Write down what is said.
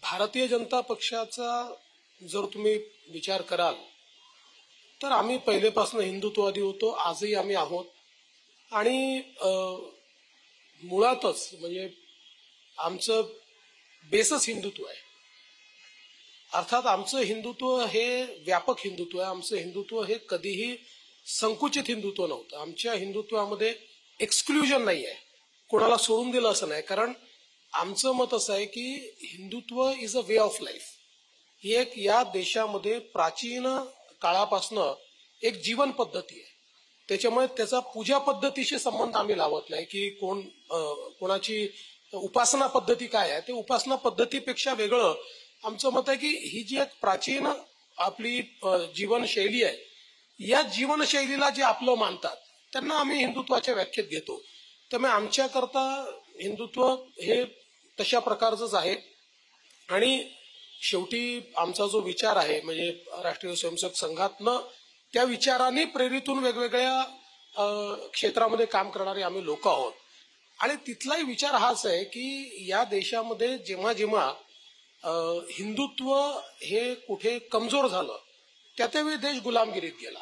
भारतीय जनता पक्षाचा जर तुम्ही विचार कराल तर आम्ही पहिलेपासून हिंदुत्ववादी होतो, आजही आम्ही आहोत. आणि मुळातच म्हणजे आमचं बेसच हिंदुत्व आहे. अर्थात आमचं हिंदुत्व हे व्यापक हिंदुत्व आहे. आमचं हिंदुत्व हे कधीही संकुचित हिंदुत्व नव्हतं. आमच्या हिंदुत्वामध्ये एक्सक्लुजन नाही आहे, कोणाला सोडून दिलं असं नाही. कारण आमचं मत असं आहे की Hindutva is a way of life. ही एक या देशामध्ये प्राचीन काळापासनं एक जीवन पद्धती आहे. त्याच्यामुळे त्याचा पूजा पद्धतीशी संबंध आम्ही लावत नाही की कोणाची उपासना पद्धती काय आहे. ते उपासना पद्धतीपेक्षा वेगळं आमचं मत आहे की ही जी एक प्राचीन आपली जीवनशैली आहे, या जीवनशैलीला जे आपलं मानतात त्यांना आम्ही हिंदुत्वाच्या व्याख्येत घेतो. त्यामुळे आमच्याकरता हिंदुत्व हे तशा प्रकारचंच आहे. आणि शेवटी आमचा जो विचार आहे म्हणजे राष्ट्रीय स्वयंसेवक संघातनं त्या विचाराने प्रेरितून वेगवेगळ्या क्षेत्रामध्ये काम करणारे आम्ही लोक आहोत. आणि तिथलाही विचार हाच आहे की या देशामध्ये जेव्हा जेव्हा हिंदुत्व हे कुठे कमजोर झालं त्या त्यावेळी देश गुलामगिरीत गेला.